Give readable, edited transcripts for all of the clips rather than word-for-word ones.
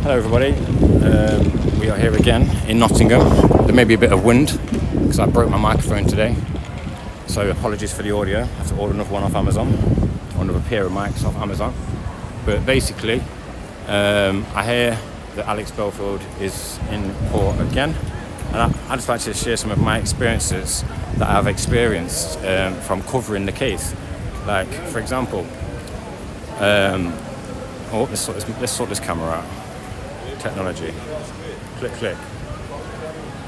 Hello everybody, we are here again in Nottingham. There may be a bit of wind because I broke my microphone today, so apologies for the audio. I have to order another one off Amazon, or another pair of mics off Amazon. But basically, I hear that Alex Belfield is in court again, and I'd just like to share some of my experiences that I've experienced from covering the case. Like, for example, let's sort this camera out. Technology. Click. There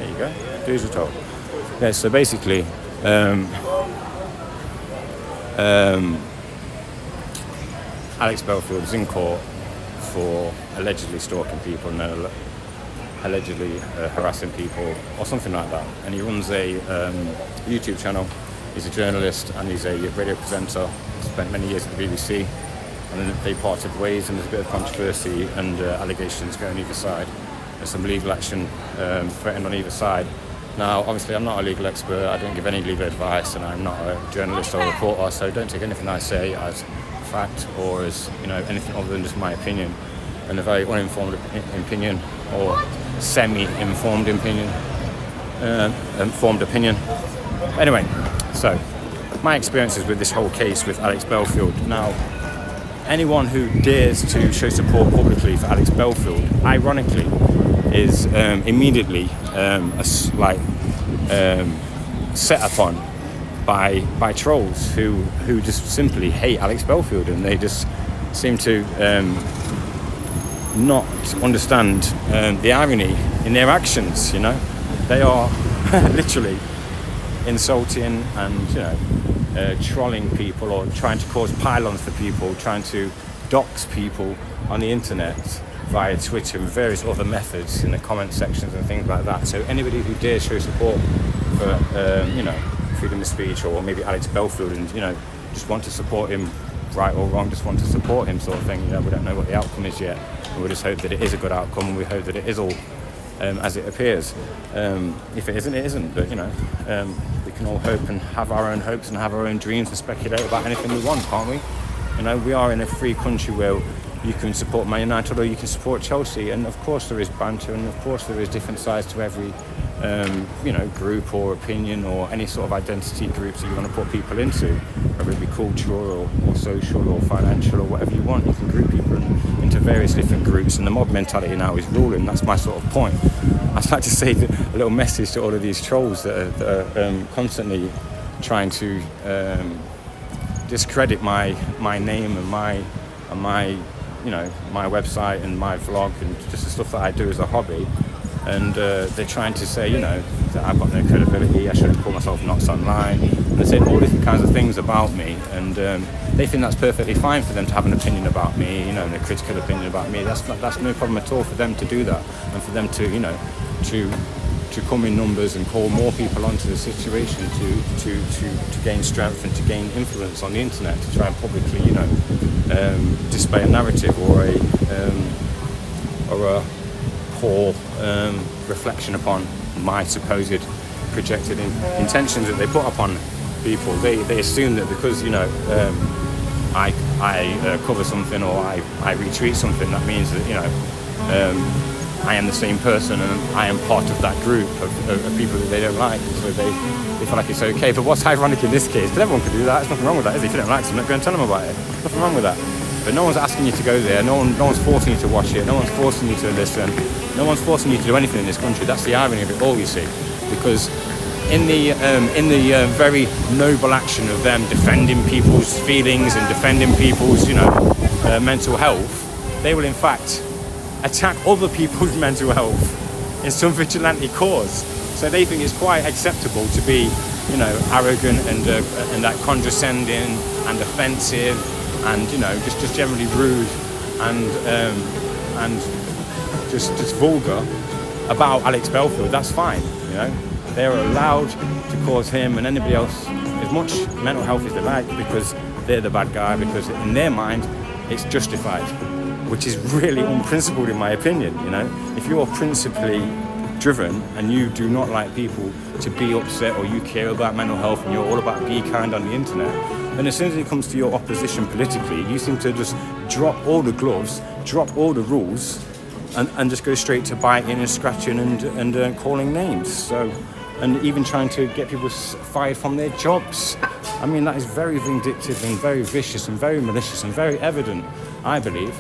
you go. Do as you're told. Yeah, so basically, Alex Belfield is in court for allegedly stalking people and allegedly harassing people or something like that. And he runs a YouTube channel. He's a journalist and he's a radio presenter. He spent many years at the BBC. And then they parted ways, and there's a bit of controversy and allegations going either side. There's some legal action threatened on either side. Now, obviously, I'm not a legal expert. I don't give any legal advice, and I'm not a journalist or a reporter, so don't take anything I say as fact or as anything other than just my opinion, and a very uninformed opinion or semi-informed opinion, informed opinion. Anyway, so my experiences with this whole case with Alex Belfield. Now, anyone who dares to show support publicly for Alex Belfield, ironically, is immediately set upon by trolls who just simply hate Alex Belfield, and they just seem to not understand the irony in their actions. They are literally insulting and trolling people, or trying to cause pylons for people, trying to dox people on the internet via Twitter and various other methods in the comment sections and things like that. So anybody who dares show support for freedom of speech, or maybe Alex Belfield, and just want to support him, right or wrong, just want to support him sort of thing. We don't know what the outcome is yet, and we just hope that it is a good outcome, and we hope that it is all as it appears. If it isn't, it isn't. But we can all hope and have our own hopes and have our own dreams and speculate about anything we want, can't we? We are in a free country where you can support Man United or you can support Chelsea, and of course there is banter, and of course there is different sides to every group or opinion or any sort of identity groups that you want to put people into, whether it be cultural or social or financial or whatever you want. You can group people into various different groups, and the mob mentality now is ruling. That's my sort of point. I'd like to say a little message to all of these trolls that are constantly trying to discredit my name and my website and my vlog and just the stuff that I do as a hobby. And they're trying to say, that I've got no credibility, I shouldn't call myself Knots Online. And they're saying all different kinds of things about me. And they think that's perfectly fine for them to have an opinion about me, and a critical opinion about me. That's no problem at all for them to do that. And for them to come in numbers and call more people onto the situation to gain strength and to gain influence on the internet, to try and publicly, display a narrative or a poor reflection upon my supposed projected intentions that they put upon people. They assume that because I cover something or I retweet something, that means that I am the same person and I am part of that group of people that they don't like, so they feel like it's okay. But what's ironic in this case, because everyone could do that, there's nothing wrong with that, is it? If you don't like something, go and tell them about it. Nothing wrong with that. But no one's asking you to go there, no one's forcing you to watch it, no one's forcing you to listen, no one's forcing you to do anything in this country. That's the irony of it all, you see. Because in the very noble action of them defending people's feelings and defending people's mental health, they will in fact attack other people's mental health in some vigilante cause. So they think it's quite acceptable to be arrogant and that condescending and offensive and just generally rude and just vulgar about Alex Belfield. That's fine. They're allowed to cause him and anybody else as much mental health as they like, because they're the bad guy, because in their mind it's justified, which is really unprincipled in my opinion. If you're principally driven and you do not like people to be upset, or you care about mental health and you're all about be kind on the internet, then as soon as it comes to your opposition politically, you seem to just drop all the gloves, drop all the rules, and just go straight to biting and scratching and calling names. So, and even trying to get people fired from their jobs. I mean, that is very vindictive and very vicious and very malicious and very evident, I believe,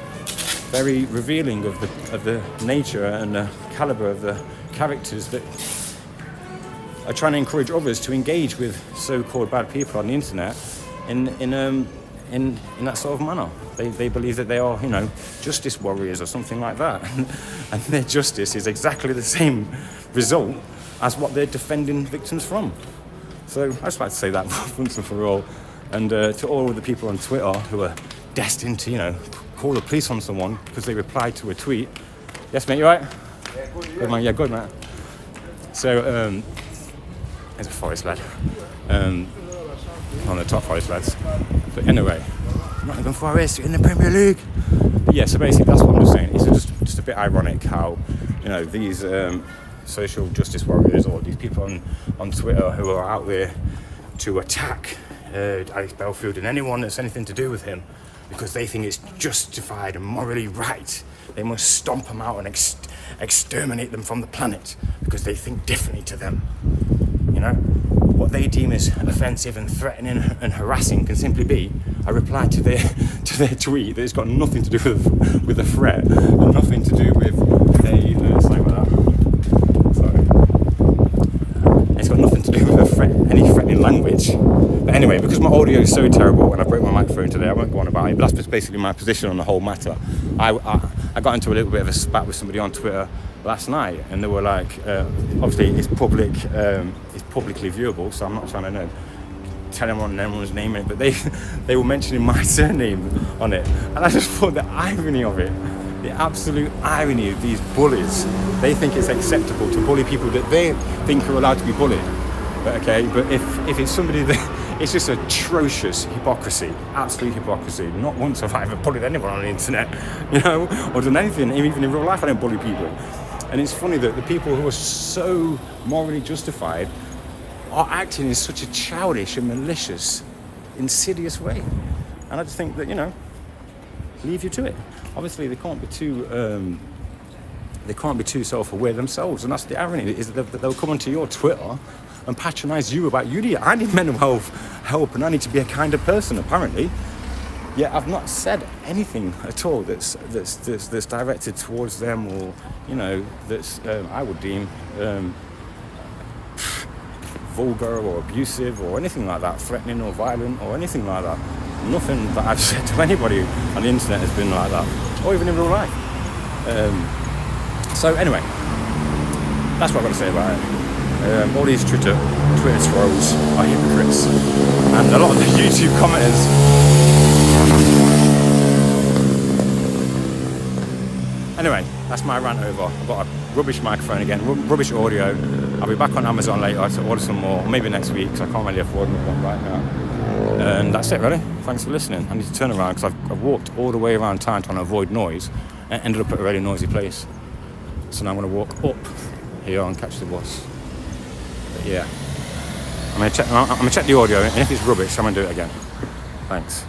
very revealing of the nature and the caliber of the characters that are trying to encourage others to engage with so-called bad people on the internet in that sort of manner. They believe that they are, justice warriors or something like that, and their justice is exactly the same result as what they're defending victims from. So I just like to say that once and for all, and to all of the people on Twitter who are destined to, call the police on someone because they replied to a tweet. Yes, mate, you right? Yeah, good. Good, man. Yeah, good, man. So, there's a Forest lad. On the top Forest lads. But anyway, Nottingham Forest in the Premier League. But yeah, so basically that's what I'm just saying. It's just a bit ironic how, these social justice warriors or these people on Twitter who are out there to attack Alex Belfield and anyone that's anything to do with him because they think it's justified and morally right. They must stomp them out and exterminate them from the planet because they think differently to them. What they deem as offensive and threatening and harassing can simply be a reply to their tweet that has got nothing to do with a threat and nothing to do with it's got nothing to do with any threatening language. But anyway, because my audio is so terrible and I broke my microphone today, I won't go on about it, but that's just basically my position on the whole matter. I got into a little bit of a spat with somebody on Twitter last night, and they were like, obviously it's publicly viewable, so I'm not trying to tell anyone anyone's name in it, but they were mentioning my surname on it, and I just thought the irony of it, the absolute irony of these bullies. They think it's acceptable to bully people that they think are allowed to be bullied. But if it's somebody that, it's just atrocious hypocrisy, absolute hypocrisy. Not once have I ever bullied anyone on the internet, or done anything, even in real life I don't bully people. And it's funny that the people who are so morally justified are acting in such a childish and malicious, insidious way. And I just think that, leave you to it. Obviously, they can't be too self-aware themselves, and that's the irony, is that they'll come onto your Twitter and patronise you about I need mental health help and I need to be a kinder person, apparently. Yet I've not said anything at all that's directed towards them, or that's I would deem vulgar or abusive or anything like that, threatening or violent or anything like that. Nothing that I've said to anybody on the internet has been like that, or even in real life. So anyway, that's what I've got to say about it. All these Twitter trolls are hypocrites, and a lot of the YouTube commenters. Anyway, that's my rant over. I've got a rubbish microphone again, rubbish audio. I'll be back on Amazon later to order some more, maybe next week, because I can't really afford one right now. And that's it, really. Thanks for listening. I need to turn around because I've walked all the way around town trying to avoid noise and ended up at a really noisy place. So now I'm going to walk up here and catch the bus. But yeah, I'm going to check the audio, and if it's rubbish, I'm going to do it again. Thanks.